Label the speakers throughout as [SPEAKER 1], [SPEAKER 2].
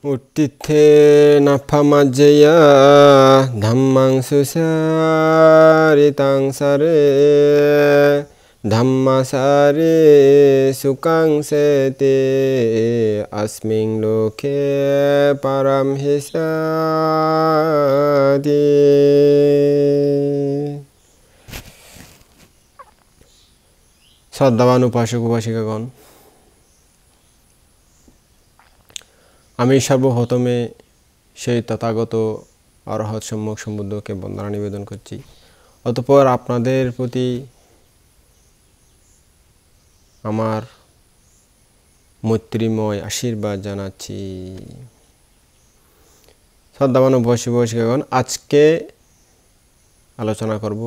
[SPEAKER 1] Uttithena phamajjaya dhammang susaritang sare dhammasare sukang sete asming loke param hisati শ্রদ্ধাবান উপাসক উপাসিকাগণ, আমি সর্বপ্রথমে সেই তথাগত অরহৎ সম্যক সম্বুদ্ধকে বন্দনা নিবেদন করছি। অতঃপর আপনাদের প্রতি আমার মৈত্রীময় আশীর্বাদ জানাচ্ছি। শ্রদ্ধাবান উপাসক উপাসিকাগণ, আজকে আলোচনা করব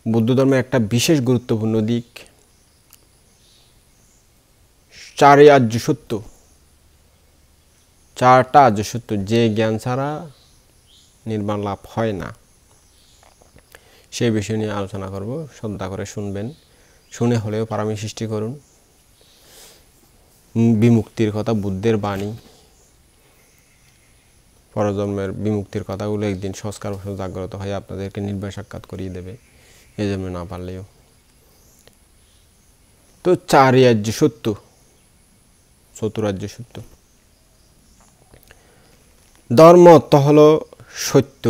[SPEAKER 1] বৌদ্ধ ধর্মের একটা বিশেষ গুরুত্বপূর্ণ দিক, চারটি আর্য সত্য, চারটা আর্য সত্য যে জ্ঞান ছাড়া নির্বাণ লাভ হয় না, সেই বিষয় নিয়ে আলোচনা করব। শ্রদ্ধা করে শুনবেন, শুনে হলেও পারমি সৃষ্টি করুন। বিমুক্তির কথা, বুদ্ধের বাণী, পরজন্মের বিমুক্তির কথাগুলো একদিন সংস্কার জাগ্রত হয়ে আপনাদেরকে নির্বাণ সাক্ষাৎ করিয়ে দেবে, এই জন্য না পারলেও। তো চারটি আর্য সত্য, চতুরার্য সত্য। ধর্ম অর্থ হল সত্য।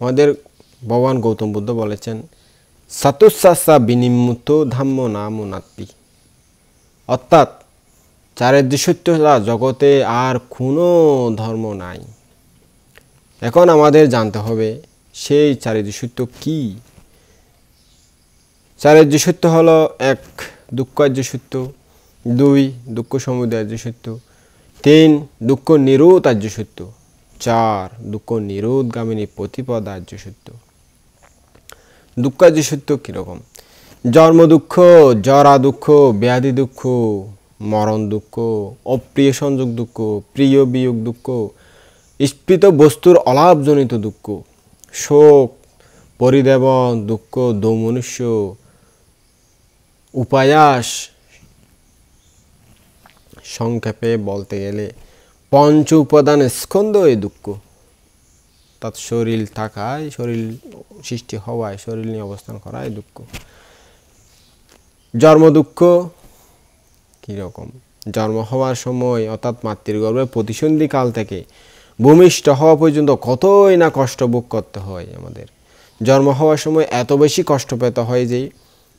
[SPEAKER 1] আমাদের ভগবান গৌতম বুদ্ধ বলেছেন, সাতুসাসা বিনিমুত ধাম্ম নাম নাত্তি, অর্থাৎ চারার্য সত্য জগতে আর কোনো ধর্ম নাই। এখন আমাদের জানতে হবে সেই চারার্য সত্য কি। চারার্য সত্য হলো 1 দুঃখ আর্য সত্য, 2 দুঃখ সমুদয় আর্য সত্য, 3 দুঃখ নিরোধ আর্য সত্য, 4 দুঃখ নিরোধগামিনী প্রতিপদ আর্য সত্য। দুঃখ আর্য সত্য কীরকম? জন্ম দুঃখ, জরা দুঃখ, ব্যাধি দুঃখ, মরণ দুঃখ, অপ্রিয় সংযোগ দুঃখ, প্রিয় বিয়োগ দুঃখ, স্ফীত বস্তুর অলাভজনিত দুঃখ, শোক, পরিদেবন দুঃখ, দৌমনুষ্য, উপায়াস, সংক্ষেপে বলতে গেলে পঞ্চ উপাদান স্কন্ধ এই দুঃখ। তার শরীর থাকায়, শরীর সৃষ্টি হওয়ায়, শরীর নিয়ে অবস্থান করায় দুঃখ। জন্ম দুঃখ কীরকম? জন্ম হওয়ার সময় অর্থাৎ মাতৃগর্ভে প্রতিসন্ধি কাল থেকে ভূমিষ্ঠ হওয়া পর্যন্ত কতই না কষ্ট ভোগ করতে হয় আমাদের। জন্ম হওয়ার সময় এত বেশি কষ্ট পেতে হয় যে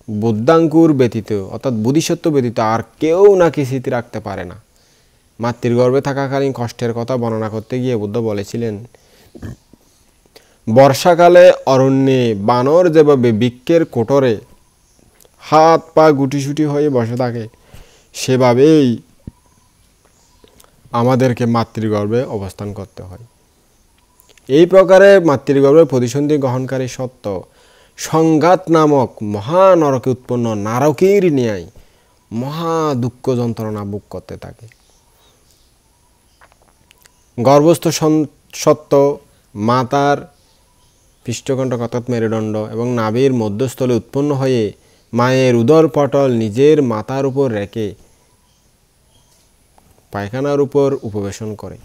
[SPEAKER 1] বুদ্ধাঙ্কুর ব্যতীত অর্থাৎ বোধিসত্ত্ব ব্যতীত আর কেউ নাকি স্মৃতি রাখতে পারে না। মাতৃগর্ভে থাকাকালীন কষ্টের কথা বর্ণনা করতে গিয়ে বুদ্ধ বলেছিলেন, বর্ষাকালে অরণ্যে বানর যেভাবে বৃক্ষের কোটরে হাত পা গুটিসুটি হয়ে বসে থাকে, সেভাবেই আমাদেরকে মাতৃগর্ভে অবস্থান করতে হয়। এই প্রকারে মাতৃগর্ভে প্রতিসন্ধি গ্রহণকারী সত্য সংঘাত নামক মহানরকে উৎপন্ন নারকের ন্যায় মহা দুঃখ যন্ত্রণা ভোগ করতে থাকে। গর্ভস্থ সত্য মাতার পৃষ্ঠকণ্ঠক অর্থাৎ মেরুদণ্ড এবং নাভির মধ্যস্থলে উৎপন্ন হয়ে মায়ের উদর পটল নিজের মাথার উপর রেখে পায়খানার উপর উপবেশন করে।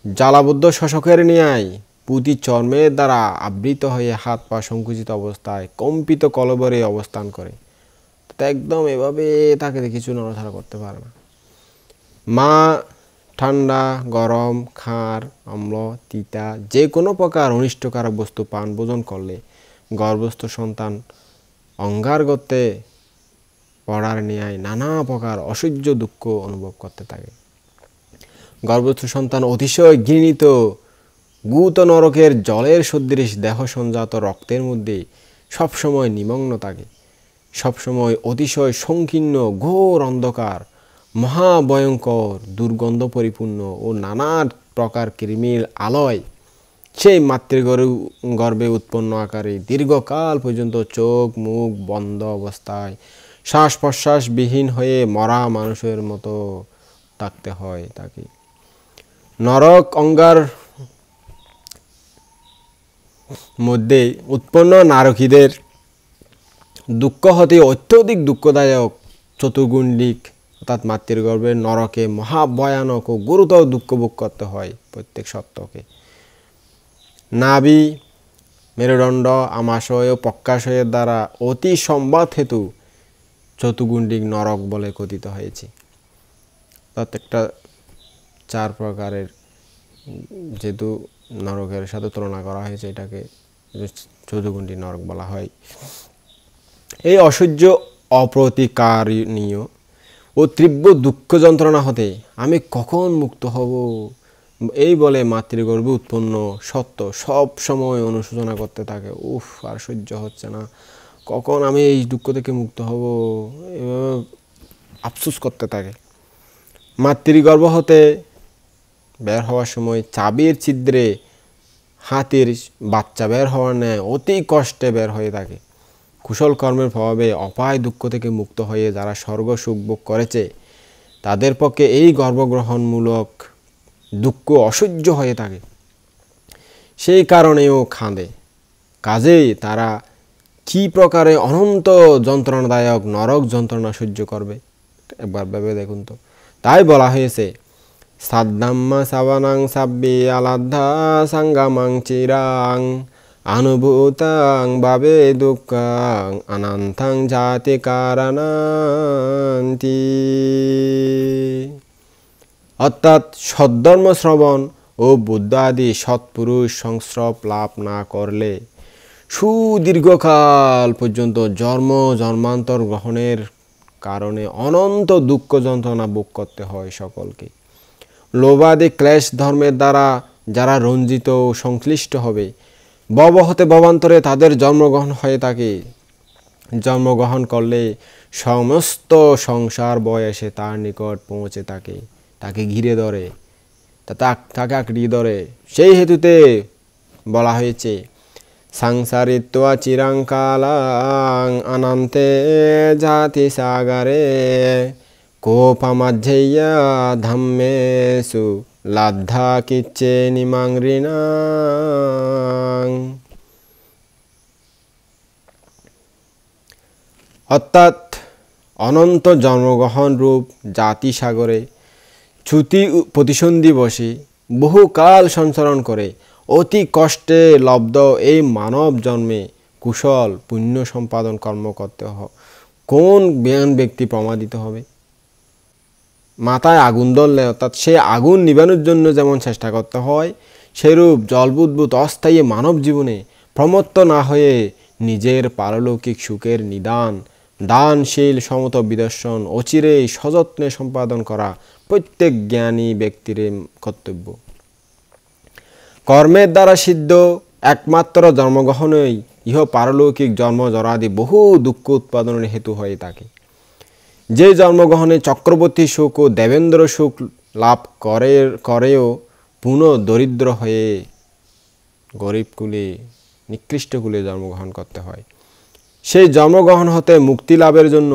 [SPEAKER 1] জ্বালাবদ্ধ শোষকের ন্যায় পুঁতি চর্মের দ্বারা আবৃত হয়ে হাত পা সংকুচিত অবস্থায় কম্পিত কলবরে অবস্থান করে। একদম এভাবে তাকে কিছু নড়াচড়া করতে পারে না। মা ঠান্ডা, গরম, খার, অম্ল, তিতা যে কোনো প্রকার অনিষ্টকারক বস্তু পান ভোজন করলে গর্ভস্থ সন্তান অঙ্গার গতে পড়ার ন্যায় নানা প্রকার অসহ্য দুঃখ অনুভব করতে থাকে। গর্ভস্থ সন্তান অতিশয় ঘৃণিত গুত নরকের জলের সদৃশ দেহ সঞ্জাত রক্তের মধ্যে সবসময় নিমগ্ন থাকে। সবসময় অতিশয় সংকীর্ণ ঘোর অন্ধকার, মহাভয়ঙ্কর দুর্গন্ধ পরিপূর্ণ ও নানা প্রকার কৃমির আলয় সেই মাতৃগর্ভে উৎপন্ন আকারে দীর্ঘকাল পর্যন্ত চোখ মুখ বন্ধ অবস্থায় শ্বাস প্রশ্বাসবিহীন হয়ে মরা মানুষের মতো থাকতে হয় তাকে। নরক অঙ্গার মধ্যে উৎপন্ন নারকীদের দুঃখ হতে অত্যধিক দুঃখদায়ক চতুর্গুণ্ডিক অর্থাৎ মাতৃগর্ভের নরকে মহাভয়ানক ও গুরুতর দুঃখ ভোগ করতে হয় প্রত্যেক সত্যকে। নাভি, মেরুদণ্ড, আমাশয় ও পক্কাশয়ের দ্বারা অতি সম্বাদ হেতু চতুর্গুণ্ডিক নরক বলে কথিত হয়েছে। অর্থাৎ একটা 4 প্রকারের যেহেতু নরকের সাথে তুলনা করা হয়েছে, এটাকে চতুর্গুণ্ডিক নরক বলা হয়। এই অসহ্য, অপ্রতিকারণীয় ও তীব্র দুঃখ যন্ত্রণা হতে আমি কখন মুক্ত হব, এই বলে মাতৃগর্ভে উৎপন্ন সত্য সব সময় অনুশোচনা করতে থাকে। উফ, আর সহ্য হচ্ছে না, কখন আমি এই দুঃখ থেকে মুক্ত হব, এভাবে আফসোস করতে থাকে। মাতৃগর্ভ হতে বের হওয়ার সময় চাবির ছিদ্রে হাতির বাচ্চা বের হওয়ার ন্যায় অতি কষ্টে বের হয়ে থাকে। কুশল কর্মের প্রভাবে অপায় দুঃখ থেকে মুক্ত হয়ে যারা স্বর্গ সুখ ভোগ করেছে, তাদের পক্ষে এই গর্ভগ্রহণমূলক দুঃখ অসহ্য হয়ে থাকে, সেই কারণেও কাঁদে। কাজেই তারা কি প্রকারে অনন্ত যন্ত্রণাদায়ক নরক যন্ত্রণা সহ্য করবে, একবার ভেবে দেখুন তো। তাই বলা হয়েছে, সাদ্দাম্মা সাবানাং সাব্বি আলাদ্ধা সাঙ্গামাং চিরাং আনুভূতাং ভাবে দুঃখাং অনন্তাং জাতি কারণান্তি। অর্থাৎ সদ্ধর্ম শ্রবণ ও বুদ্ধ আদি সৎপুরুষ সংস্রব লাভ না করলে সুদীর্ঘকাল পর্যন্ত জন্ম জন্মান্তর গ্রহণের কারণে অনন্ত দুঃখ যন্ত্রণা ভোগ করতে হয় সকলকে। লোভাদি ক্লেশ ধর্মের দ্বারা যারা রঞ্জিত ও সংশ্লিষ্ট হবে, ভব হতে ভবান্তরে তাদের জন্মগ্রহণ হয়ে থাকে। জন্মগ্রহণ করলে সমস্ত সংসার বয়সে তার নিকট পৌঁছে থাকে, তাকে ঘিরে ধরে, তাকে আঁকড়িয়ে ধরে। সেই হেতুতে বলা হয়েছে, সংসারিত্বা চিরাং কালাং অনন্তে জাতি সাগরে কোপমাজ্জেয়া ধাম্মেষু লাদ্ধা কিচ্চে নিমাং ঋণাং। অর্থাৎ অনন্ত জন্মগ্রহণ রূপ জাতি সাগরে চ্যুতি প্রতিসন্ধি বসে বহুকাল সঞ্চরণ করে অতি কষ্টে লব্ধ এই মানব জন্মে কুশল পুণ্য সম্পাদন কর্ম করতে কোন জ্ঞান ব্যক্তি প্রমাদিত হবে? মাথায় আগুন ধরলে, অর্থাৎ সে আগুন নিবানোর জন্য যেমন চেষ্টা করতে হয়, সেরূপ জলবুদ্ভুত অস্থায়ী মানব জীবনে প্রমত্ত না হয়ে নিজের পারলৌকিক সুখের নিদান দানশীল সমত বিদর্শন অচিরেই সযত্নে সম্পাদন করা প্রত্যেক জ্ঞানী ব্যক্তির কর্তব্য। কর্মের দ্বারা সিদ্ধ একমাত্র জন্মগ্রহণই ইহ পারলৌকিক জন্ম জরাদি বহু দুঃখ উৎপাদনের হেতু হয়ে থাকে। যে জন্মগ্রহণে চক্রবর্তী সুখ ও দেবেন্দ্র সুখ লাভ করেও পুনঃ দরিদ্র হয়ে গরিব কুলে নিকৃষ্ট কুলে জন্মগ্রহণ করতে হয়, সেই জন্মগ্রহণ হতে মুক্তি লাভের জন্য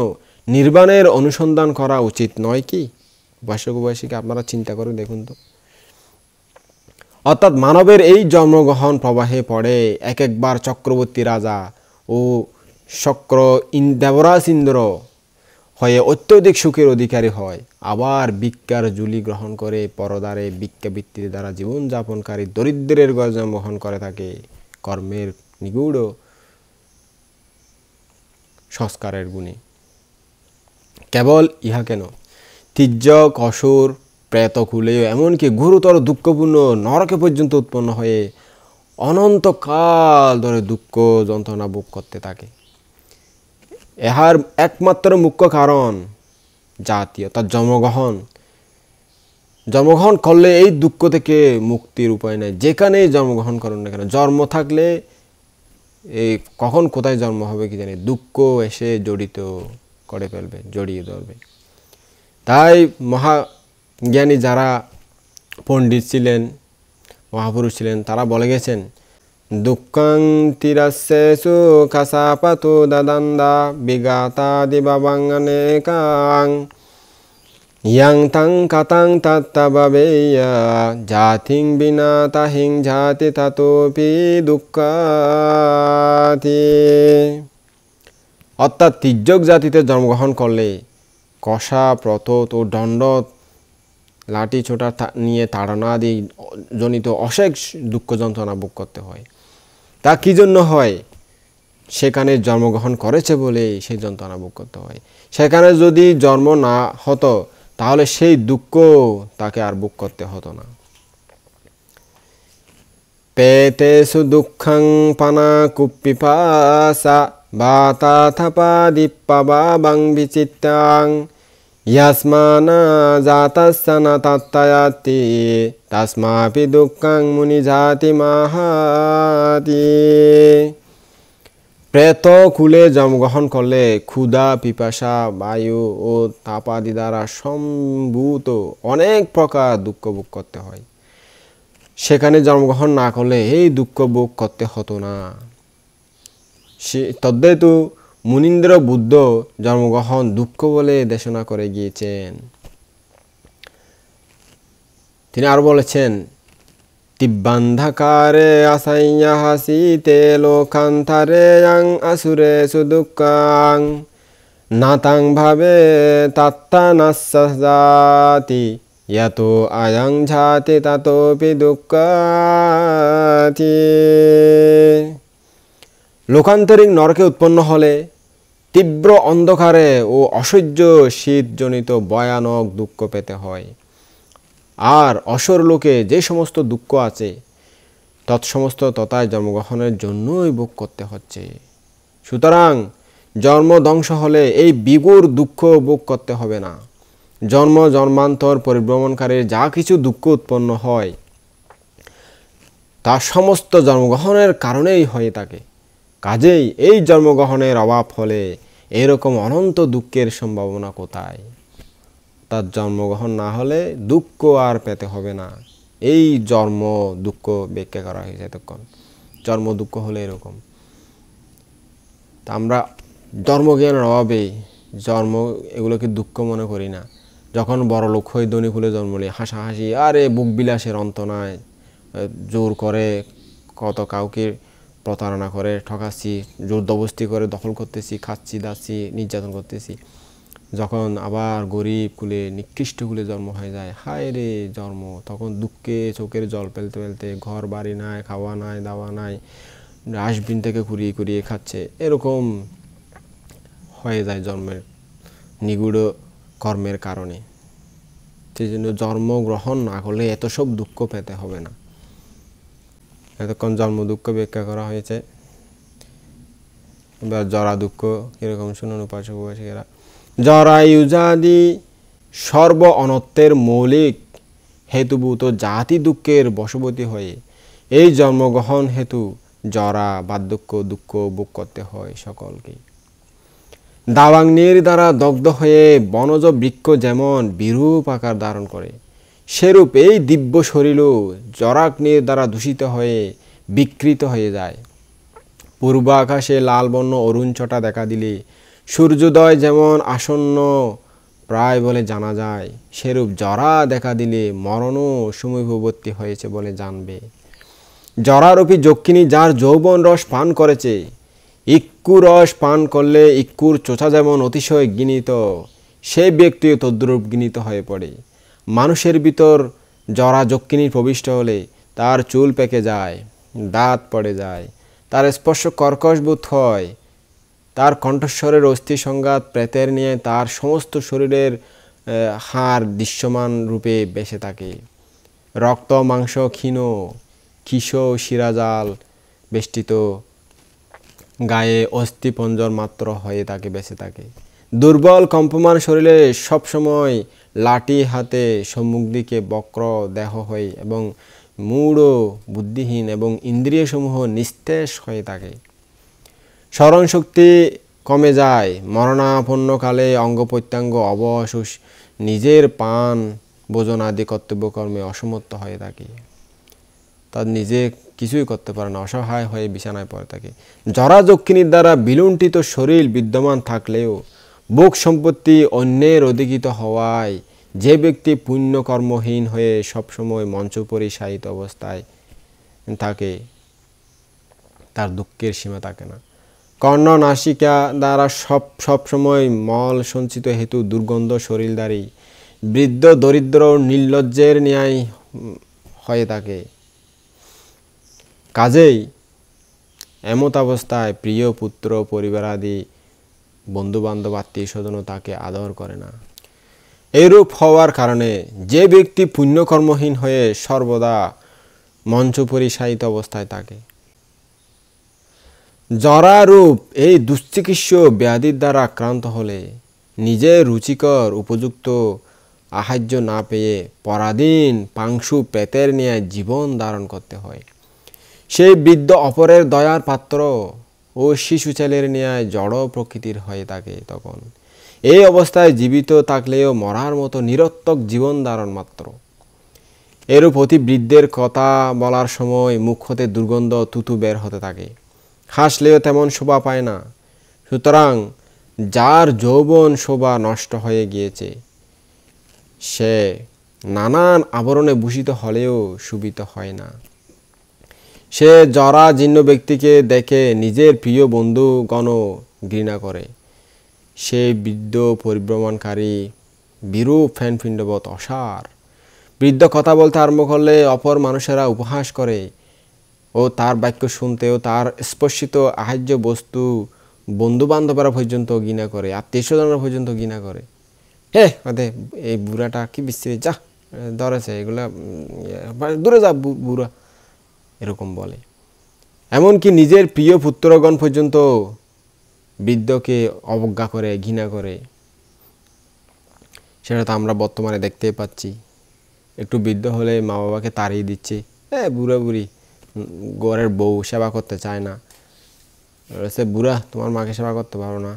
[SPEAKER 1] নির্বাণের অনুসন্ধান করা উচিত নয় কি? উপাসক-উপাসিকা, আপনারা চিন্তা করে দেখুন তো। অর্থাৎ মানবের এই জন্মগ্রহণ প্রবাহে পড়ে এক একবার চক্রবর্তী রাজা ও শক্র দেবরাজ ইন্দ্র হয়ে অত্যধিক সুখের অধিকারী হয়, আবার ভিক্ষার জুলি গ্রহণ করে পরদারে ভিক্ষাবৃত্তির দ্বারা জীবনযাপনকারী দরিদ্রের ঘরে জন্মগ্রহণ করে থাকে কর্মের নিগূঢ় সংস্কারের গুণে। কেবল ইহা কেন, তির্যক অসুর প্রেতকুলেও এমনকি গুরুতর দুঃখপূর্ণ নরকে পর্যন্ত উৎপন্ন হয়ে অনন্তকাল ধরে দুঃখ যন্ত্রণা ভোগ করতে থাকে। ইহার একমাত্র মুখ্য কারণ জাতি, অর্থাৎ জন্মগ্রহণ করলে এই দুঃখ থেকে মুক্তির উপায় নাই। যেখানেই জন্মগ্রহণ করুন না কেন, জন্ম থাকলে এই কখন কোথায় জন্ম হবে কি জানি, দুঃখ এসে জড়িয়ে ধরবে। তাই মহাজ্ঞানী যারা পণ্ডিত ছিলেন, মহাপুরুষ ছিলেন, তারা বলে গেছেন, দুঃখং তিরস্যেষু কাসাপাতো দাদান্দা বিগাতাদি বাবাঙ্গনেকাং ইয়াং তাং কাতাং তত্তবেয়া জাতিং বিনা তাহিং জাতি তাতোপি দুঃখাতি। অর্থাৎ তির্যক জাতিতে জন্মগ্রহণ করলে কষা, প্রথত ও দণ্ড, লাঠি ছোটা নিয়ে তাড়না আদি জনিত অশেষ দুঃখ যন্ত্রণা ভোগ করতে হয়। তা কি জন্য হয়? সেখানে জন্মগ্রহণ করেছে বলে সেই যন্ত্রণা ভোগ করতে হয়। সেখানে যদি জন্ম না হতো তাহলে সেই দুঃখ তাকে আর ভোগ করতে হতো না। পেতেষু দুঃখং পানাকুপিপাসা বাতা থাপা দীপ্পাবাবাং বিচিত্তাং ইয়াসমানা জাতাস্য না তাত্তায়াতি তাস্মাপি দুঃখং মুনিজাতি মাহাতি। প্রেত কুলে জন্মগ্রহণ করলে ক্ষুধা, পিপাসা, বায়ু ও তাপাদি দ্বারা সম্ভূত অনেক প্রকার দুঃখ ভোগ করতে হয়। সেখানে জন্মগ্রহণ না করলে এই দুঃখ ভোগ করতে হতো না। তদ্হেতু মুনীন্দ্র বুদ্ধ জন্মগ্রহণ দুঃখ বলে দেশনা করে গিয়েছেন। তিনি আরো বলেছেন, তিব্বান্ধাকারে আসাইয়া হাসিতে লোকান্তারে ইয়াং আসুরে সুদুঃখাং নাতাং ভাবে তাত্তা নাস্যাতি ইয়াতো আয়াং ঝাতি তাতোপি দুঃখাতি। লোকান্তরিক নরকে উৎপন্ন হলে তীব্র অন্ধকারে ও অসহ্য শীতজনিত ভয়ানক দুঃখ পেতে হয়। আর অসুর লোকে যে সমস্ত দুঃখ আছে তৎসমস্ত তথায় জন্মগ্রহণের জন্যই ভোগ করতে হচ্ছে। সুতরাং জন্ম ধ্বংস হলে এই বিগুর দুঃখ ভোগ করতে হবে না। জন্ম জন্মান্তর পরিভ্রমণকারীর যা কিছু দুঃখ উৎপন্ন হয় তা সমস্ত জন্মগ্রহণের কারণেই হয়ে থাকে। কাজেই এই জন্মগ্রহণের অভাব হলে এরকম অনন্ত দুঃখের সম্ভাবনা কোথায়? তার জন্মগ্রহণ না হলে দুঃখ আর পেতে হবে না। এই জন্ম দুঃখ ব্যাখ্যা করা হয়েছে এতক্ষণ। জন্ম দুঃখ হলে এরকম। তা আমরা জন্মজ্ঞানের অভাবে জন্ম এগুলোকে দুঃখ মনে করি না। যখন বড় লোক হয়ে ধনী কুলে জন্ম নিই হাসাহাসি, আরে বুক বিলাসের অন্ত নাই, জোর করে কত কাউকে প্রতারণা করে ঠকাচ্ছি, জোর জবরদস্তি করে দখল করতেছি, খাচ্ছি দাচ্ছি, নির্যাতন করতেছি। যখন আবার গরিব কুলে নিকৃষ্ট কুলে জন্ম হয়ে যায়, হায় রে জন্ম, তখন দুঃখে চোখের জল ফেলতে ফেলতে, ঘর বাড়ি নাই, খাওয়া নাই, দাওয়া নাই, ডাস্টবিন থেকে কুড়িয়ে কুড়িয়ে খাচ্ছে, এরকম হয়ে যায় জন্মের নিগুড় কর্মের কারণে। সেই জন্য জন্মগ্রহণ না করলে এত সব দুঃখ পেতে হবে না। এতক্ষণ জন্ম দুঃখ ব্যাখ্যা করা হয়েছে। এবার জরা দুঃখ কিরকম শুনুন উপাসক উপাসিকেরা। জরায়ুজাদি সর্ব অনর্থের মৌলিক হেতুভূত জাতি দুঃখের বশবর্তী হয়ে এই জন্মগ্রহণ হেতু জরা বার্ধক্য দুঃখ ভোগ করতে হয় সকলকে। দাবাগ্নির দ্বারা দগ্ধ হয়ে বনজ বৃক্ষ যেমন বিরূপ আকার ধারণ করে, সেরূপ এই দিব্য শরীরও জরাগ্নির দ্বারা দূষিত হয়ে বিকৃত হয়ে যায়। পূর্ব আকাশে লাল বর্ণ অরুণছটা দেখা দিলে সূর্যোদয় যেমন আসন্ন প্রায় বলে জানা যায়, সেরূপ জরা দেখা দিলে মরণও সমীপবর্তী হয়েছে বলে জানবে। জরারূপী যক্ষিণী যার যৌবন রস পান করেছে, ইক্কু রস পান করলে ইক্কুর চোচা যেমন অতিশয় ঘৃণিত, সেই ব্যক্তিও তদ্রূপ ঘৃণিত হয়ে পড়ে। মানুষের ভিতর জরা যক্ষিণী প্রবিষ্ট হলে তার চুল পেকে যায়, দাঁত পড়ে যায়, তার স্পর্শ কর্কশবোধ হয়, তার কণ্ঠস্বরের অস্থি সংঘাত প্রেতের নিয়ে তার সমস্ত শরীরের হাড় দৃশ্যমান রূপে বেঁচে থাকে। রক্ত মাংস ক্ষীণ কিশ শিরাজাল বেষ্টিত গায়ে অস্থিপঞ্জর মাত্র হয়ে তাকে বেঁচে থাকে। দুর্বল কম্পমান শরীরে সবসময় লাঠি হাতে সম্মুখ দিকে বক্র দেহ হয়ে এবং মূঢ় বুদ্ধিহীন এবং ইন্দ্রিয়সমূহ নিস্তেজ হয়ে থাকে। স্মরণশক্তি কমে যায়, মরণাপন্নকালে অঙ্গ প্রত্যঙ্গ অবশ, নিজের পান ভোজন আদি কর্তব্যকর্মে অসমর্থ হয়ে থাকে। তার নিজে কিছুই করতে পারে না, অসহায় হয়ে বিছানায় পড়ে থাকে। জরা যক্ষিণীর দ্বারা বিলুণ্ঠিত শরীর বিদ্যমান থাকলেও ভোগ সম্পত্তি অন্যের অধিকৃত হওয়ায় যে ব্যক্তি পুণ্যকর্মহীন হয়ে সবসময় মঞ্চ পরিশায়িত অবস্থায় থাকে তার দুঃখের সীমা থাকে না। কর্ণ নাসিকা দ্বারা সবসময় মল সঞ্চিত হেতু দুর্গন্ধ শরীরধারী বৃদ্ধ দরিদ্র নির্লজ্জের ন্যায় হয়ে থাকে। কাজেই এমত অবস্থায় প্রিয় পুত্র পরিবারাদি বন্ধুবান্ধব আত্মীয় স্বজনও তাকে আদর করে না। এরূপ হওয়ার কারণে যে ব্যক্তি পুণ্যকর্মহীন হয়ে সর্বদা মঞ্চ পরিশায়িত অবস্থায় থাকে, জরারূপ এই দুশ্চিকিৎস ব্যাধির দ্বারা আক্রান্ত হলে নিজে রুচিকর উপযুক্ত আহার্য না পেয়ে পরাধীন পাংশু প্রেতের নিয়ে জীবন ধারণ করতে হয়। সেই বৃদ্ধ অপরের দয়ার পাত্র ও শিশু ছেলের ন্যায় জড় প্রকৃতির হয়ে থাকে। তখন এই অবস্থায় জীবিত থাকলেও মরার মতো নিরর্থক জীবন ধারণ মাত্র। এরূপ অতি বৃদ্ধের কথা বলার সময় মুখ হতে দুর্গন্ধ তুতু বের হতে থাকে, হাসলেও তেমন শোভা পায় না। সুতরাং যার যৌবন শোভা নষ্ট হয়ে গিয়েছে, সে নানান আবরণে ভূষিত হলেও শোভিত হয় না। সে জরা জীর্ণ ব্যক্তিকে দেখে নিজের প্রিয় বন্ধুগণও ঘৃণা করে। সে বৃদ্ধ পরিভ্রমণকারী বিরূপ ফ্যানফিণ্ডবৎ অসার। বৃদ্ধ কথা বলতে আরম্ভ করলে অপর মানুষেরা উপহাস করে ও তার বাক্য শুনতেও তার স্পর্শিত আহার্য বস্তু বন্ধুবান্ধবরা পর্যন্ত ঘৃণা করে, আত্মীয় স্বজনরা পর্যন্ত ঘৃণা করে। এই বুড়াটা কি বিশ্রী, যা ধরেছে, এগুলা দূরে যা বুড়া, এরকম বলে। এমনকি নিজের প্রিয় পুত্রগণ পর্যন্ত বৃদ্ধকে অবজ্ঞা করে, ঘৃণা করে। সেটা তো আমরা বর্তমানে দেখতেই পাচ্ছি। একটু বৃদ্ধ হলে মা বাবাকে তাড়িয়ে দিচ্ছে, বুড়া বুড়ি, ঘরের বউ সেবা করতে চায় না, সে বুড়া, তোমার মাকে সেবা করতে পারো না।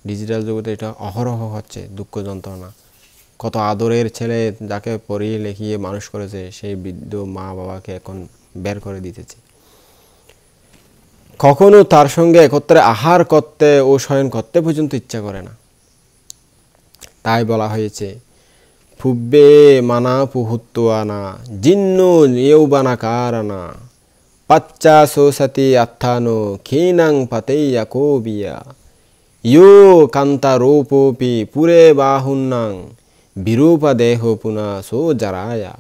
[SPEAKER 1] ডিজিটাল জগতে এটা অহরহ হচ্ছে, দুঃখ যন্ত্রণা। কত আদরের ছেলে যাকে পড়িয়ে লেখিয়ে মানুষ করেছে, সেই বৃদ্ধ মা বাবাকে এখন বের করে দিতেছে। কখনো তার সঙ্গে একত্রে আহার করতে ও শয়ন করতে পর্যন্ত ইচ্ছা করে না। তাই বলা হয়েছে, ফুব্বে মানা পুহুত্বানা জিন্ন ইয়ৌবানাকারানা পাচ্চা সোসাতি আত্থানো ক্ষীণাং পাতেইয়া কোবিয়া ইয়ো কান্তারোপোপি পুরে বাহুন্নাং বিরূপা দেহ পুনা সো জারায়া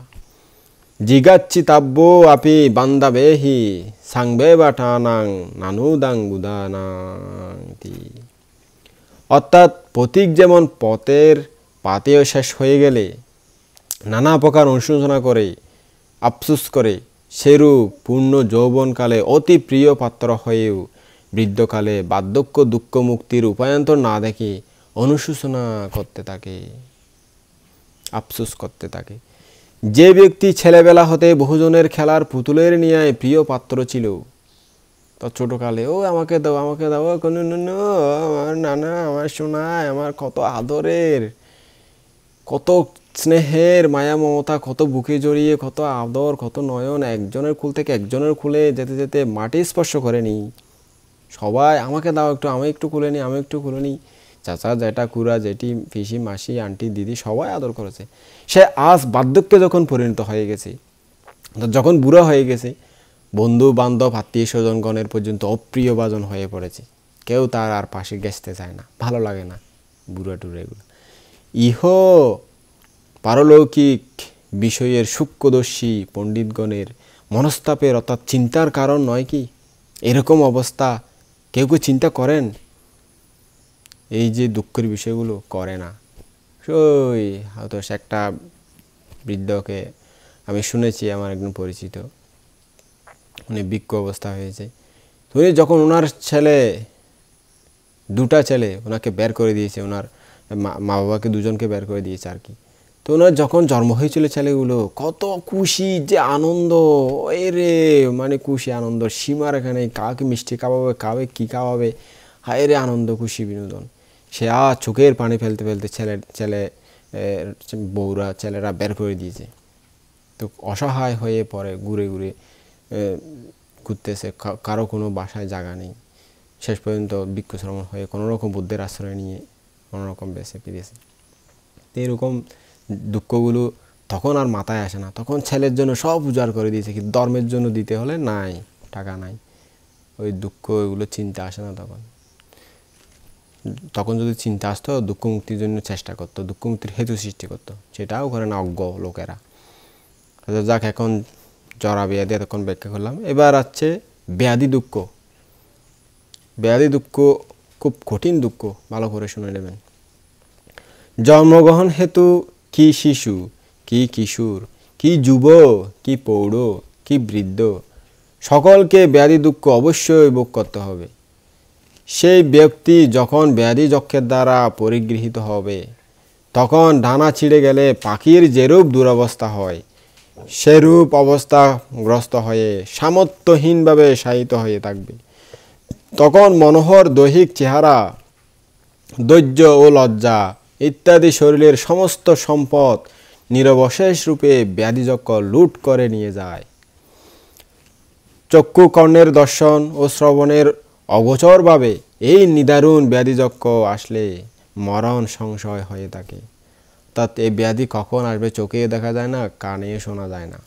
[SPEAKER 1] জিগাচ্চিতাব্য আপি বান্দাবেহি সাংবেবাটানাং নানুদাং বুদানাতি। অর্থাৎ পথিক যেমন পথের পাতেও শেষ হয়ে গেলে নানা প্রকার অনুশোচনা করে, আফসোস করে, সেরূপ পূর্ণ যৌবনকালে অতি প্রিয় পাত্র হয়েও বৃদ্ধকালে বার্ধক্য দুঃখ মুক্তির উপায়ান্তর না দেখে অনুশোচনা করতে থাকে, আফসোস করতে থাকে। যে ব্যক্তি ছেলেবেলা হতে বহুজনের খেলার পুতুলের নিয়ে প্রিয় পাত্র ছিল, তো ছোটকালে আমাকে দাও, আমাকে দাও, আমার নানা, আমার সোনায়, আমার কত আদরের, কত স্নেহের মায়া মমতা, কত বুকে জড়িয়ে, কত আদর, কত নয়ন, একজনের কুল থেকে একজনের কুলে যেতে যেতে মাটি স্পর্শ করেনি। সবাই আমাকে দাও একটু, আমি একটু কুলে নিই, আমি একটু কুলে নিই। চাচা, জ্যাঠা, খুড়া, জেঠি, পিসি, মাসি, আন্টি, দিদি সবাই আদর করেছে। সে আজ বার্ধক্যে যখন পরিণত হয়ে গেছে, যখন বুড়া হয়ে গেছে, বন্ধু বান্ধব আত্মীয় স্বজনগণের পর্যন্ত অপ্রিয় বাজন হয়ে পড়েছে। কেউ তার আর পাশে ঘেঁচতে চায় না, ভালো লাগে না বুড়া টুড়া এগুলো। ইহ পারলৌকিক বিষয়ের সূক্ষ্মদর্শী পণ্ডিতগণের মনস্তাপের অর্থাৎ চিন্তার কারণ নয় কি? এরকম অবস্থা কেউ কেউ চিন্তা করেন? এই যে দুঃখের বিষয়গুলো করে না। সই হয়তো একটা বৃদ্ধকে আমি শুনেছি, আমার একজন পরিচিত, উনি বিক্ষ অবস্থা হয়েছে। তো উনি যখন ওনার ছেলে, দুটা ছেলে ওনাকে বের করে দিয়েছে, ওনার মা বাবাকে দুজনকে বের করে দিয়েছে আর কি। তো ওনার যখন জন্ম হয়েছিল ছেলেগুলো, কত খুশি, যে আনন্দ, রে মানে খুশি আনন্দ সীমার এখানে। কাউকে মিষ্টি খাওয়াবে, কাউকে কী খাওয়াবে, হায় রে আনন্দ, খুশি, বিনোদন। সে আর চোখের পানি ফেলতে ফেলতে ছেলেরা বের করে দিয়েছে। তো অসহায় হয়ে পড়ে ঘুরে ঘুরে ঘুরতেছে, কারো কোনো বাসায় জায়গা নেই। শেষ পর্যন্ত বৃক্ষশ্রমণ হয়ে কোনোরকম বুদ্ধের আশ্রয় নিয়ে কোনোরকম বেঁচে ফিরেছে। তো এরকম দুঃখগুলো তখন আর মাথায় আসে না। তখন ছেলের জন্য সব উজাড় করে দিয়েছে, কিন্তু ধর্মের জন্য দিতে হলে নাই, টাকা নাই। ওই দুঃখ এগুলো চিন্তা আসে না তখন। তখন যদি চিন্তা আসতো দুঃখ মুক্তির জন্য চেষ্টা করতো, দুঃখ মুক্তির হেতু সৃষ্টি করতো, সেটাও করে না অজ্ঞ লোকেরা। যাক, এখন জরা ব্যাধি এতক্ষণ ব্যাখ্যা করলাম। এবার আছে ব্যাধি দুঃখ। ব্যাধি দুঃখ খুব কঠিন দুঃখ, ভালো করে শুনে নেবেন। জন্মগ্রহণ হেতু কি শিশু, কি কিশোর, কি যুব, কি প্রৌঢ়, কি বৃদ্ধ, সকলকে ব্যাধি দুঃখ অবশ্যই ভোগ করতে হবে। সেই ব্যক্তি যখন ব্যাধি যক্ষের দ্বারা পরিগৃহীত হবে, তখন ডানা ছিঁড়ে গেলে পাখির যেরূপ দুরবস্থা হয়, সেরূপ অবস্থাগ্রস্ত হয়ে সামর্থ্যহীনভাবে শায়িত হয়ে থাকবে। তখন মনোহর দৈহিক চেহারা, ধৈর্য ও লজ্জা ইত্যাদি শরীরের সমস্ত সম্পদ নিরবশেষ রূপে ব্যাধিযক্ষ লুট করে নিয়ে যায়। চক্ষু কর্ণের দর্শন ও শ্রবণের অগোচরভাবে এই নিদারুণ ব্যাধিযক্ষ আসলে মরণ সংশয় হয়ে থাকে। অর্থাৎ এই ব্যাধি কখন আসবে চোখে দেখা যায় না, কানে শোনা যায় না।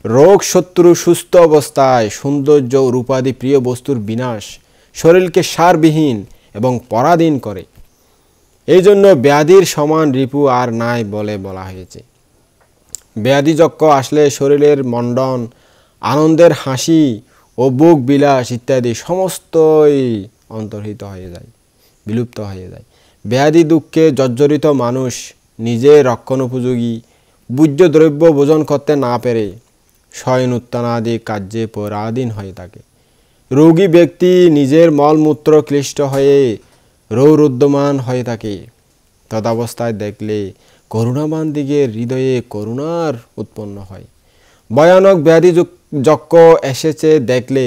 [SPEAKER 1] রোগ শত্রু সুস্থ অবস্থায় সৌন্দর্য ও রূপাদি প্রিয় বস্তুর বিনাশ শরীরকে সারবিহীন এবং পরাধীন করে। এই জন্য ব্যাধির সমান রিপু আর নাই বলে বলা হয়েছে। ব্যাধিযক্ষ আসলে শরীরের মণ্ডন, আনন্দের হাসি ও বুক বিলাস ইত্যাদি সমস্তই অন্তর্হিত হয়ে যায়, বিলুপ্ত হয়ে যায়। ব্যাধি দুঃখে জর্জরিত মানুষ নিজের রক্ষণোপযোগী ভোজ্য দ্রব্য ভোজন করতে না পেরে শয়ন উত্থানাদি কার্যে পরাধীন হয়ে থাকে। রোগী ব্যক্তি নিজের মলমূত্র ক্লিষ্ট হয়ে রৌরুদ্ধমান হয়ে থাকে। তদাবস্থায় দেখলে করুণাবান দিগের হৃদয়ে করুণার উৎপন্ন হয়। ভয়ানক ব্যাধি যক্ষ এসেছে দেখলে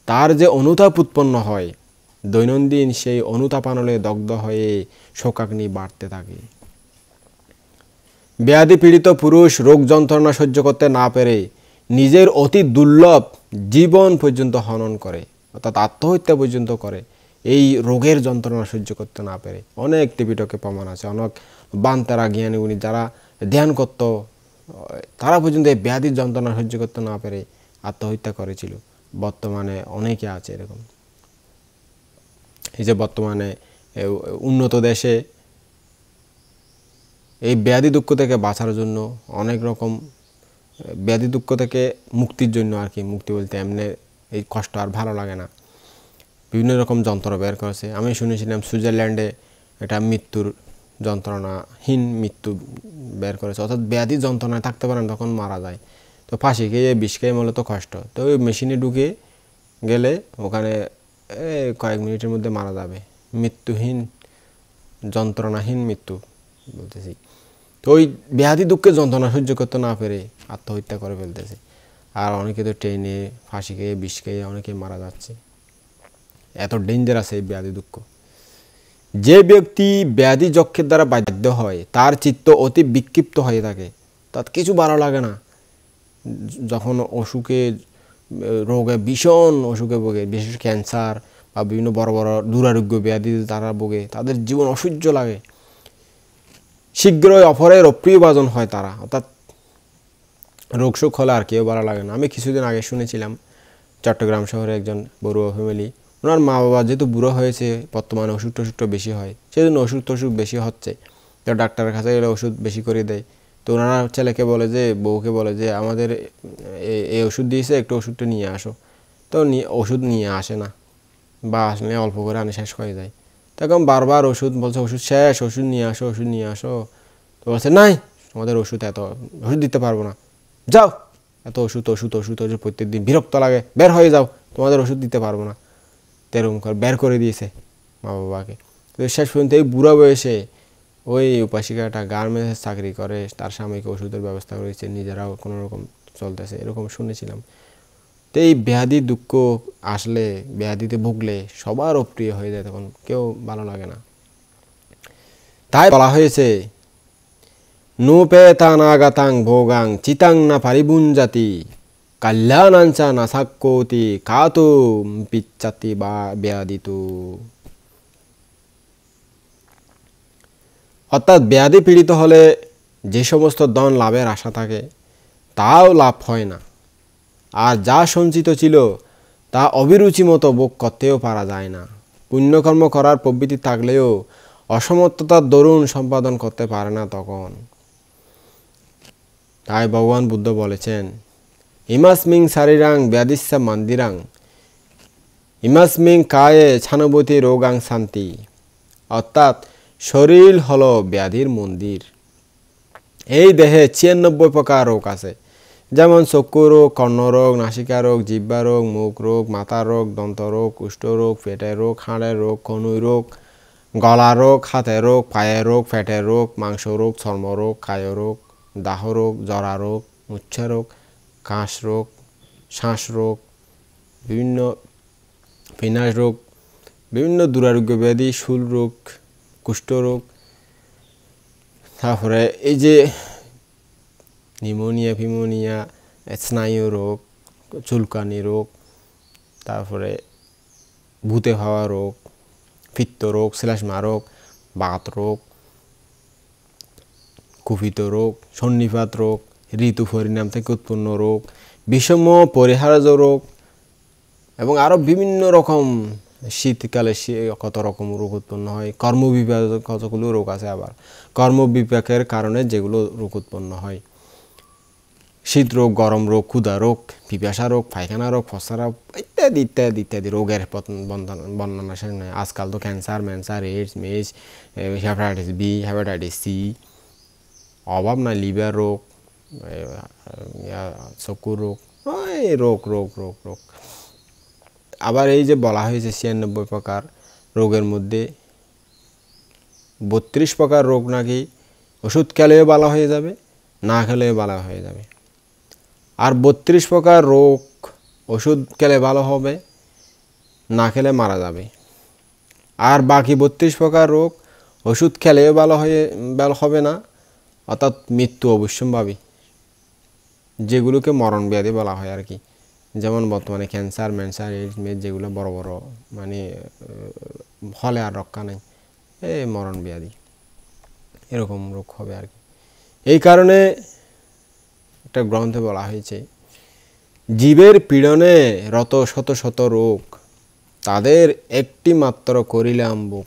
[SPEAKER 1] তার যে অনুতাপ উৎপন্ন হয়, দৈনন্দিন সেই অনুতাপানলে দগ্ধ হয়ে শোকাগ্নি বাড়তে থাকে। ব্যাধি পীড়িত পুরুষ রোগ যন্ত্রণা সহ্য করতে না পেরে নিজের অতি দুর্লভ জীবন পর্যন্ত হনন করে, অর্থাৎ আত্মহত্যা পর্যন্ত করে, এই রোগের যন্ত্রণা সহ্য করতে না পেরে। অনেক ত্রিপিটকে প্রমাণ আছে। অনেক বান্তারা জ্ঞানীগুণী যারা ধ্যান করত, তারা পর্যন্ত এই ব্যাধির যন্ত্রণা সহ্য করতে না পেরে আত্মহত্যা করেছিল। বর্তমানে অনেকে আছে এরকম। এই যে বর্তমানে উন্নত দেশে এই ব্যাধি দুঃখ থেকে বাঁচার জন্য অনেক রকম, ব্যাধি দুঃখ থেকে মুক্তির জন্য আর কি, মুক্তি বলতে এমনি এই কষ্ট আর ভালো লাগে না, বিভিন্ন রকম যন্ত্র বের করেছে। আমি শুনেছিলাম সুইজারল্যান্ডে এটা মৃত্যুর যন্ত্রণাহীন মৃত্যু বের করেছে, অর্থাৎ ব্যাধি যন্ত্রণায় থাকতে পারেন তখন মারা যায়। তো ফাঁসি খেয়ে বিষ খেয়ে মূলত কষ্ট, তো ওই মেশিনে ঢুকে গেলে ওখানে কয়েক মিনিটের মধ্যে মারা যাবে। মৃত্যুহীন, যন্ত্রণাহীন মৃত্যু বলতেছি। তো ওই ব্যাধি দুঃখের যন্ত্রণা সহ্য করতে না পেরে আত্মহত্যা করে ফেলতেছে। আর অনেকে তো ট্রেনে ফাঁসি খেয়ে বিষ খেয়ে অনেকে মারা যাচ্ছে। এত ডেঞ্জারাস এই ব্যাধি দুঃখ। যে ব্যক্তি ব্যাধি যক্ষের দ্বারা বাধ্য হয় তার চিত্ত অতি বিক্ষিপ্ত হয়ে থাকে, তার কিছু ভালো লাগে না। যখন অসুখে রোগে, ভীষণ অসুখে ভোগে, বিশেষ ক্যান্সার বা বিভিন্ন বড় বড় দুরারোগ্য ব্যাধি তারা ভোগে, তাদের জীবন অসহ্য লাগে। শীঘ্রই অপরের অপ্রিয়ভাজন হয় তারা, অর্থাৎ রোগ শোক হলে আর কেউ ভালো লাগে না। আমি কিছুদিন আগে শুনেছিলাম চট্টগ্রাম শহরে একজন বড়ুয়া ফ্যামিলি, ওনার মা বাবা যেহেতু বুড়ো হয়েছে, বর্তমানে ওষুধ টষুধ বেশি হয়, সেজন্য ওষুধ টষুধ বেশি হচ্ছে, তো ডাক্তারের কাছে গেলে ওষুধ বেশি করে দেয়। তো ওনারা ছেলেকে বলে যে, বউকে বলে যে আমাদের এই ওষুধ দিয়েছে, একটু ওষুধটা নিয়ে আসো। তো ওষুধ নিয়ে আসে না, বা আসলে অল্প করে আনে, শেষ হয়ে যায়। তখন বারবার ওষুধ বলছে, ওষুধ শেষ, ওষুধ নিয়ে আসো, ওষুধ নিয়ে আসো। তো বলছে নাই, তোমাদের ওষুধ এত ওষুধ দিতে পারবো না, যাও, এত ওষুধ ওষুধ ওষুধ ওষুধ প্রত্যেকদিন বিরক্ত লাগে, বের হয়ে যাও, তোমাদের ওষুধ দিতে পারবো না। তেরকম করে বের করে দিয়েছে মা বাবাকে। তো শেষ পর্যন্ত এই বুড়া বয়সে ওই উপাসিকাটা গার্মেন্টসে চাকরি করে, তার স্বামীকে ওষুধের ব্যবস্থা করেছে, নিজেরাও কোনো রকম চলতেছে, এরকম শুনেছিলাম। তো এই ব্যাধি দুঃখ আসলে, ব্যাধিতে ভুগলে সবার অপ্রিয় হয়ে যায়, তখন কেউ ভালো লাগে না। তাই বলা হয়েছে, নুপেতানাগাতাং ভোগাং চিতাং না পারিভুঞ্জাতি কল্যাণাঞ্চা না সাক্কোতি কাতু পিচ্ছাতি বা ব্যাধিতু। অর্থাৎ ব্যাধি পীড়িত হলে যে সমস্ত ধন লাভের আশা থাকে তাও লাভ হয় না, আর যা সঞ্চিত ছিল তা অভিরুচি মতো ভোগ করতেও পারা যায় না। পুণ্যকর্ম করার প্রবৃত্তি থাকলেও অসমর্থতার দরুন সম্পাদন করতে পারে না তখন। তাই ভগবান বুদ্ধ বলেছেন, ইমাস্মিং শারীরাং ব্যাধিস্যা মন্দিরাং ইমাস্মিং কায়ে ছানবতী রোগাং শান্তি। অর্থাৎ শরীর হলো ব্যাধির মন্দির। এই দেহে ৯৬ প্রকার রোগ আছে, যেমন চক্ষু রোগ, কর্ণরোগ, নাসিকা রোগ, জিহ্বা রোগ, মুখ রোগ, মাথা রোগ, দন্ত রোগ, কুষ্ঠরোগ, পেটের রোগ, হাড়ের রোগ, কনুই রোগ, গলা রোগ, হাতের রোগ, পায়ের রোগ, পেটের রোগ, মাংস রোগ, চর্ম রোগ, কায় রোগ, দাহ রোগ, জরা রোগ, মূর্ছ রোগ, কাশ রোগ, শ্বাস রোগ, বিভিন্ন ফিনাস রোগ, বিভিন্ন দুরারোগ্য ব্যাধি, শূল রোগ, কুষ্ঠরোগ, তারপরে এই যে নিউমোনিয়া, ফিমোনিয়া, স্নায়ু রোগ, চুলকানি রোগ, তারপরে ভূতে হওয়া রোগ, পিত্ত রোগ, শ্লেষ্মা রোগ, বাত রোগ, কুপিত রোগ, সন্নিপাত রোগ, ঋতু পরিণাম থেকে উৎপন্ন রোগ, বিষম পরিহার্য রোগ এবং আরও বিভিন্ন রকম, শীতকালে কত রকম রোগ উৎপন্ন হয়, কর্মবিপাক কতগুলো রোগ আছে, আবার কর্মবিপাকের কারণে যেগুলো রোগ উৎপন্ন হয়, শীত রোগ, গরম রোগ, ক্ষুধা রোগ, পিপাসা রোগ, পায়খানা রোগ, ফসরা ইত্যাদি ইত্যাদি ইত্যাদি রোগের বর্ণনা শেষ নয়। আজকাল তো ক্যান্সার, ম্যান্সার, এইডস, মেজ, হেপাটাইটিস বি, হেপাটাইটিস সি, অভাব নাই, লিভার রোগ, চক্ষু রোগ, এই রোগ রোগ রোগ রোগ। আবার এই যে বলা হয়েছে ৯৬ প্রকার রোগের মধ্যে ৩২ প্রকার রোগ নাকি ওষুধ খেলেও ভালো হয়ে যাবে, না খেলেও ভালো হয়ে যাবে। আর ৩২ প্রকার রোগ ওষুধ খেলে ভালো হবে, না খেলে মারা যাবে। আর বাকি ৩২ প্রকার রোগ ওষুধ খেলেও ভালো হবে না, অর্থাৎ মৃত্যু অবশ্যম্ভাবী, যেগুলোকে মরণ ব্যাধি বলা হয় আর কি। যেমন বর্তমানে ক্যান্সার, ম্যান্সার, এইডস, মেজ, যেগুলো বড় বড় মানে হলে আর রক্ষা নেই, এই মরণ ব্যাধি, এরকম রোগ হবে আর কি। এই কারণে একটা গ্রন্থে বলা হয়েছে, জীবের পীড়নে রত শত শত রোগ, তাদের একটি মাত্র করিলাম ভোগ।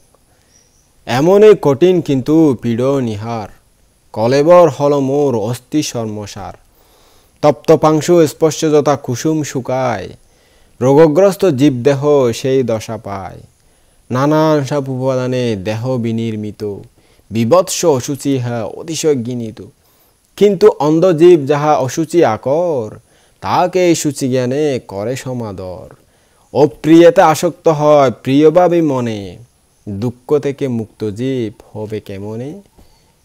[SPEAKER 1] এমনই কঠিন কিন্তু পীড়ন ইহার, কলেবর হল মোর অস্থি শর্মসার। তপ্ত পাংশু স্পর্শ যথা কুসুম শুকায়, রোগগ্রস্ত জীবদেহ সেই দশা পায়। নানান সব উপাদানে দেহ বিনির্মিত, বিভৎস অসুচি হা অতিশয় ঘৃণিত। কিন্তু অন্ধজীব যাহা অসুচি আকর, তাহাকে এই সূচি জ্ঞানে করে সমাদর। অপ্রিয়তে আসক্ত হয় প্রিয়ভাবে মনে, দুঃখ থেকে মুক্ত জীব হবে কেমনে।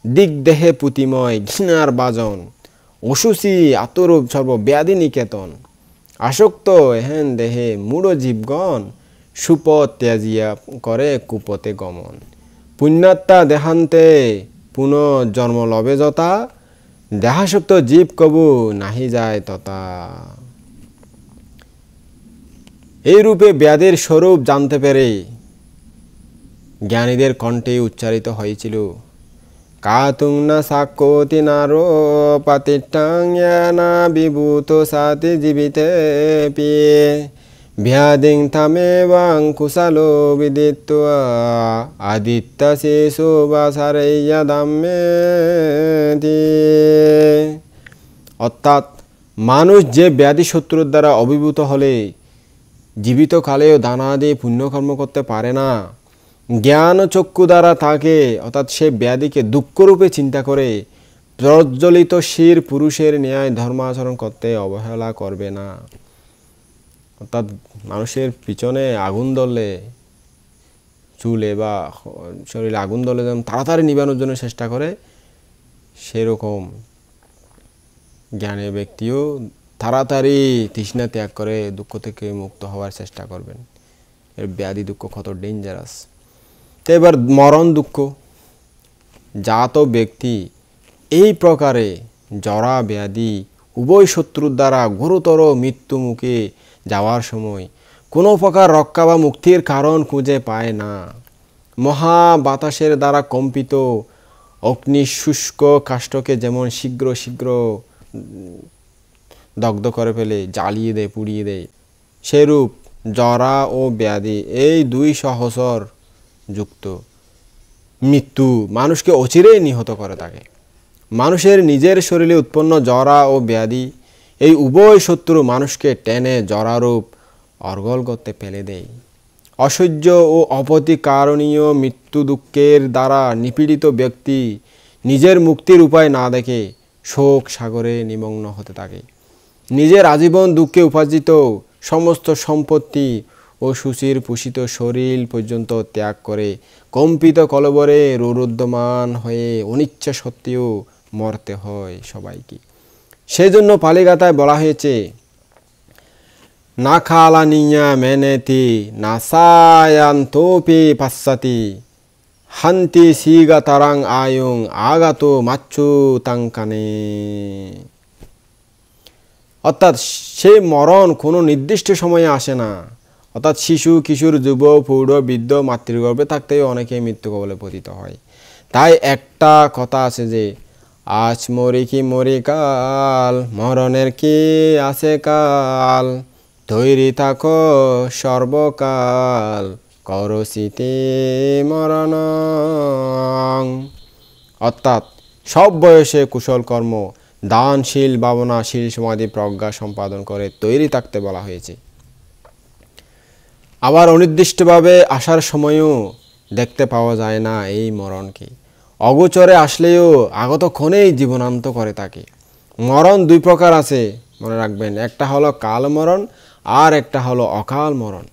[SPEAKER 1] দিক দেহে পুতিময় ঘৃণার বাজন, অসুচি আতরূপ সর্বব্যাধি নিকেতন। আসক্ত এহেন দেহে মূঢ় জীবগণ, সুপথ ত্যাজিয়া করে কুপথে গমন। পুণ্যাত্মা দেহান্তে পুনঃজন্ম লবে যথা, দেহাসক্ত জীব কবু নাহি যায় তথা। এই রূপে ব্যাধির স্বরূপ জানতে পেরে জ্ঞানীদের কণ্ঠে উচ্চারিত হয়েছিল, কাতুং না সাক্ষতি নারো পাতিষ্ঠাং না বিভূত সাতি জীবিতে পিয়ে ব্যাধিং থামেবাং কুশালো বিদিত্বা আদিত্য শেষো বাসারেয়া দাম্যেতি। অর্থাৎ মানুষ যে ব্যাধি শত্রুর দ্বারা অভিভূত হলে জীবিত কালেও দানাদি পুণ্যকর্ম করতে পারে না, জ্ঞান চক্ষু দ্বারা তাকে, অর্থাৎ সে ব্যাধিকে দুঃখরূপে চিন্তা করে প্রজ্বলিত শির পুরুষের ন্যায় ধর্মাচরণ করতে অবহেলা করবে না। অর্থাৎ মানুষের পিছনে আগুন ধরলে, চুলে বা শরীরে আগুন ধরলে যেমন তাড়াতাড়ি নিবানোর জন্য চেষ্টা করে, সেরকম জ্ঞানের ব্যক্তিও তাড়াতাড়ি তৃষ্ণা ত্যাগ করে দুঃখ থেকে মুক্ত হওয়ার চেষ্টা করবেন। এর ব্যাধি দুঃখ কত ডেঞ্জারাস। তো এবার মরণ দুঃখ, জাত ব্যক্তি এই প্রকারে জরা ব্যাধি উভয় শত্রুর দ্বারা গুরুতর মৃত্যু মুখে যাওয়ার সময় কোনো প্রকার রক্ষা বা মুক্তির কারণ খুঁজে পায় না। মহা বাতাসের দ্বারা কম্পিত অগ্নি শুষ্ক কাষ্ঠকে যেমন শীঘ্র শীঘ্র দগ্ধ করে ফেলে, জ্বালিয়ে দেয়, পুড়িয়ে দেয়, সেরূপ জরা ও ব্যাধি এই দুই সহচর যুক্ত মৃত্যু মানুষকে অচিরেই নিহত করে থাকে। মানুষের নিজের শরীরে উৎপন্ন জরা ও ব্যাধি এই উভয় শত্রু মানুষকে টেনে জরারূপ অর্গল করতে ফেলে দেয়। অসহ্য ও অপ্রতিকারণীয় মৃত্যু দুঃখের দ্বারা নিপীড়িত ব্যক্তি নিজের মুক্তির উপায় না দেখে শোক সাগরে নিমগ্ন হতে থাকে। নিজের আজীবন দুঃখে উপার্জিত সমস্ত সম্পত্তি ও সুচির পুষিত শরীর পর্যন্ত ত্যাগ করে কম্পিত কলবরে রুরুদ্ধমান হয়ে অনিচ্ছা সত্ত্বেও মরতে হয় সবাইকে। সেজন্য পালি গাথায় বলা হয়েছে, না খালানিয়া মেনেতি না সায়ান্তোপি পাশ্চাতি হান্তি সিগা তারাং আয়ুং আগাতো মাচ্ছু তাঙ্কানে। অর্থাৎ সেই মরণ কোনো নির্দিষ্ট সময়ে আসে না। অর্থাৎ শিশু কিশোর যুব প্রৌঢ় বৃদ্ধ মাতৃগর্ভে থাকতেই অনেকেই মৃত্যু কবলে পতিত হয়। তাই একটা কথা আছে যে, আজ মরি কি মরি কাল, মরণের কি আছে কাল, তৈরি থাকো সর্বকাল করসিতে মরণ। অর্থাৎ সব বয়সে কুশল কর্ম দানশীল ভাবনাশীল সমাধি প্রজ্ঞা সম্পাদন করে তৈরি থাকতে বলা হয়েছে। আবার অনির্দিষ্টভাবে আসার সময়ও দেখতে পাওয়া যায় না এই মরণকে। অগোচরে আসলেও আগত ক্ষণেই জীবনান্ত করে থাকে। মরণ দুই প্রকার আছে, মনে রাখবেন। একটা হলো কাল মরণ, আর একটা হলো অকাল মরণ।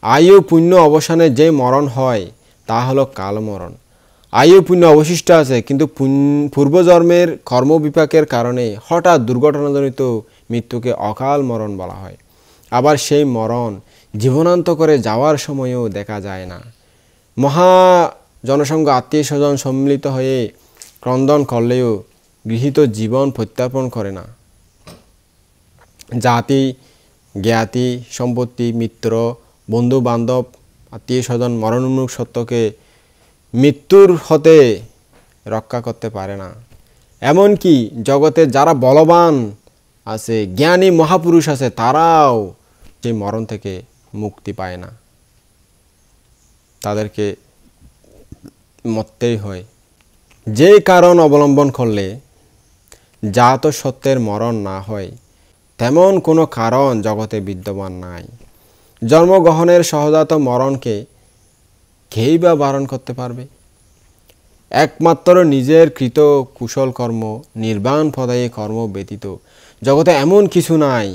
[SPEAKER 1] আয়ু পুণ্য অবসানে যে মরণ হয় তা হলো কাল মরণ। আয়ু পুণ্য অবশিষ্ট আছে, কিন্তু পূর্বজন্মের কর্মবিপাকের কারণে হঠাৎ দুর্ঘটনাজনিত মৃত্যুকে অকাল মরণ বলা হয়। আবার সেই মরণ জীবনান্ত করে যাওয়ার সময়ও দেখা যায় না। মহা জনসংঘ আত্মীয় স্বজন সম্মিলিত হয়ে ক্রন্দন করলেও গৃহীত জীবন প্রত্যার্পণ করে না। জাতি জ্ঞাতি সম্পত্তি মিত্র বন্ধু বান্ধব আত্মীয় স্বজন মরণোন্মুখ সত্যকে মৃত্যুর হতে রক্ষা করতে পারে না। এমনকি জগতে যারা বলবান আছে, জ্ঞানী মহাপুরুষ আছে, তারাও সেই মরণ থেকে মুক্তি পায় না। তাদেরকে মরতেই হয়। যে কারণ অবলম্বন করলে জাত সত্যের মরণ না হয়, তেমন কোনো কারণ জগতে বিদ্যমান নাই। জন্মগ্রহণের সহজাত মরণকে কেই বা বারণ করতে পারবে? একমাত্র নিজের কৃত কুশল কর্ম নির্বাণ পদায়ী কর্ম ব্যতীত জগতে এমন কিছু নাই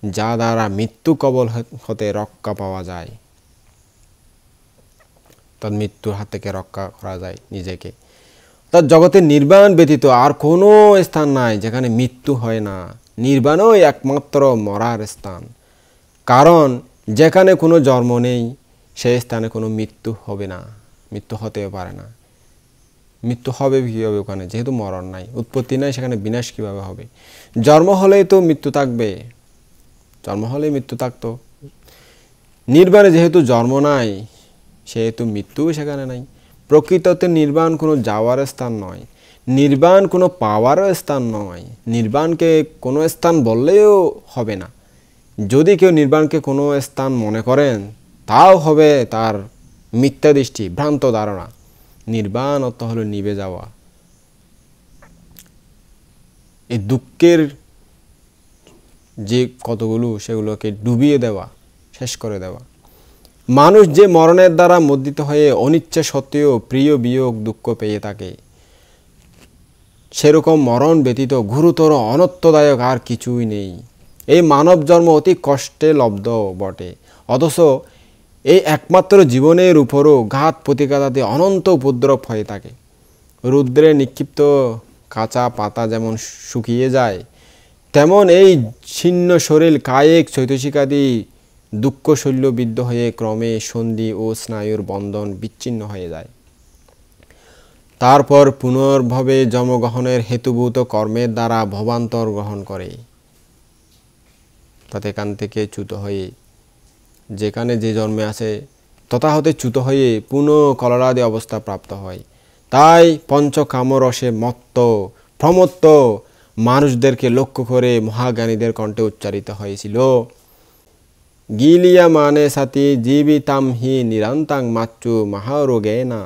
[SPEAKER 1] যা দ্বারা মৃত্যু কবল হতে রক্ষা পাওয়া যায়। তার মৃত্যুর হাত থেকে রক্ষা করা যায় নিজেকে। তার জগতে নির্বাণ ব্যতীত আর কোনো স্থান নাই যেখানে মৃত্যু হয় না। নির্বাণই একমাত্র মরার স্থান। কারণ যেখানে কোনো জন্ম নেই সেই স্থানে কোনো মৃত্যু হবে না, মৃত্যু হতেও পারে না। মৃত্যু হবে কীভাবে ওখানে? যেহেতু মরণ নাই, উৎপত্তি নাই, সেখানে বিনাশ কীভাবে হবে? জন্ম হলেই তো মৃত্যু থাকবে, জন্ম হলেই মৃত্যু থাকতো। নির্বাণে যেহেতু জন্ম নাই সেহেতু মৃত্যুও সেখানে নাই। প্রকৃততে নির্বাণ কোনো যাওয়ার স্থান নয়, নির্বাণ কোনো পাওয়ারও স্থান নয়। নির্বাণকে কোনো স্থান বললেও হবে না। যদি কেউ নির্বাণকে কোনো স্থান মনে করেন তাও হবে তার মিথ্যা দৃষ্টি, ভ্রান্ত ধারণা। নির্বাণ অর্থ হলো নিভে যাওয়া। এই দুঃখের যে কতগুলো সেগুলোকে ডুবিয়ে দেওয়া, শেষ করে দেওয়া। মানুষ যে মরণের দ্বারা মর্দিত হয়ে অনিচ্ছা সত্ত্বেও প্রিয় বিয়োগ দুঃখ পেয়ে থাকে, সেরকম মরণ ব্যতীত গুরুতর অনত্যদায়ক আর কিছুই নেই। এই মানব জন্ম অতি কষ্টে লব্ধ বটে, অথচ এই একমাত্র জীবনের উপরও ঘাত প্রতিঘাতাতে অনন্ত উপদ্রব হয়ে থাকে। রুদ্রে নিক্ষিপ্ত কাঁচা পাতা যেমন শুকিয়ে যায়, তেমন এই ছিন্ন শরীর কায়িক চৈতসিকাদি দুঃখ শল্যবিদ্ধ হয়ে ক্রমে সন্ধি ও স্নায়ুর বন্ধন বিচ্ছিন্ন হয়ে যায়। তারপর পুনর্ভবে জন্মগ্রহণের হেতুভূত কর্মের দ্বারা ভবান্তর গ্রহণ করে। তাতে এখান থেকে চ্যুত হয়ে যেখানে যে জন্মে আছে তথা হতে চ্যুত হয়ে পুনঃ কলরাদি অবস্থা প্রাপ্ত হয়। তাই পঞ্চকামরসে মত্ত প্রমত্ত মানুষদেরকে লক্ষ্য করে মহাজ্ঞানীদের কণ্ঠে উচ্চারিত হয়েছিল, গিলিয়া মানে সাতি জীবিতাম হি নিরন্তাং মাচ্চু মহারোগেনা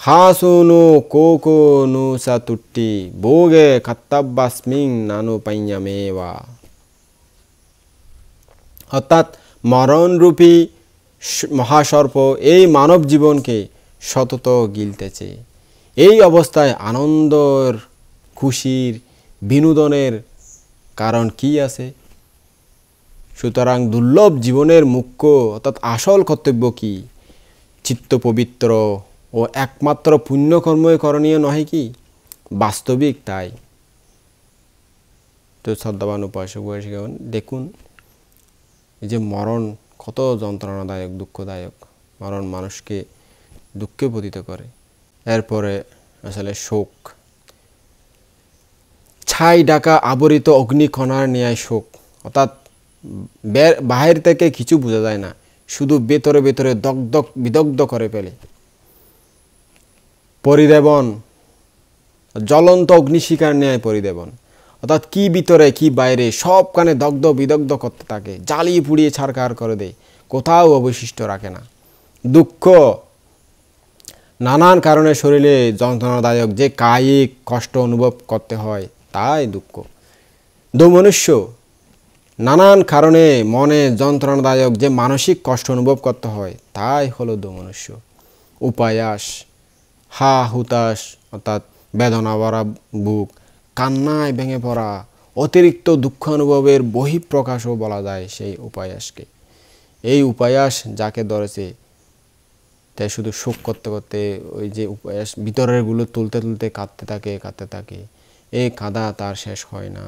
[SPEAKER 1] হাসুনু কোকোনু সাতুট্টি ভোগে কর্তব্যাস্মিং নানু পাইয়ামেবা। অর্থাৎ মরণরূপী মহাসর্প এই মানব জীবনকে সতত গিলতেছে। এই অবস্থায় আনন্দর, খুশির, বিনোদনের কারণ কি আছে? সুতরাং দুর্লভ জীবনের মুখ্য অর্থাৎ আসল কর্তব্য কি? চিত্ত পবিত্র ও একমাত্র পুণ্যকর্মই করণীয় নহে কি? বাস্তবিক তাই। তো শ্রদ্ধাবান উপাসক বৈশিগণ, দেখুন এই যে মরণ কত যন্ত্রণাদায়ক, দুঃখদায়ক। মরণ মানুষকে দুঃখে পতিত করে। এরপরে আসলে শোক, ছাই ঢাকা আবরিত অগ্নিকণার ন্যায় শোক। অর্থাৎ বাহির থেকে কিছু বোঝা যায় না, শুধু ভেতরে ভেতরে দগ্ধ বিদগ্ধ করে ফেলে। পরিদেবন, জ্বলন্ত অগ্নিশিখার ন্যায় পরিদেবন। অর্থাৎ কি ভিতরে কি বাইরে সবখানে দগ্ধ বিদগ্ধ করতে থাকে, জ্বালিয়ে পুড়িয়ে ছারখার করে দেয়, কোথাও অবশিষ্ট রাখে না। দুঃখ নানান কারণে শরীরে যন্ত্রণাদায়ক যে কায়িক কষ্ট অনুভব করতে হয় তাই দুঃখ। দোমনুষ্য, নানান কারণে মনে যন্ত্রণাদায়ক যে মানসিক কষ্ট অনুভব করতে হয় তাই হলো দোমনুষ্য। উপায়াস, হা হুতাশ অর্থাৎ বেদনা ভরা বুক, কান্নায় ভেঙে পড়া, অতিরিক্ত দুঃখ অনুভবের বহিঃপ্রকাশও বলা যায় সেই উপায়াসকে। এই উপায়াস যাকে ধরেছে তাই শুধু শোক করতে করতে ওই যে উপায়াস ভিতরের গুলো তুলতে তুলতে কাঁদতে থাকে। এই কাঁদা তার শেষ হয় না।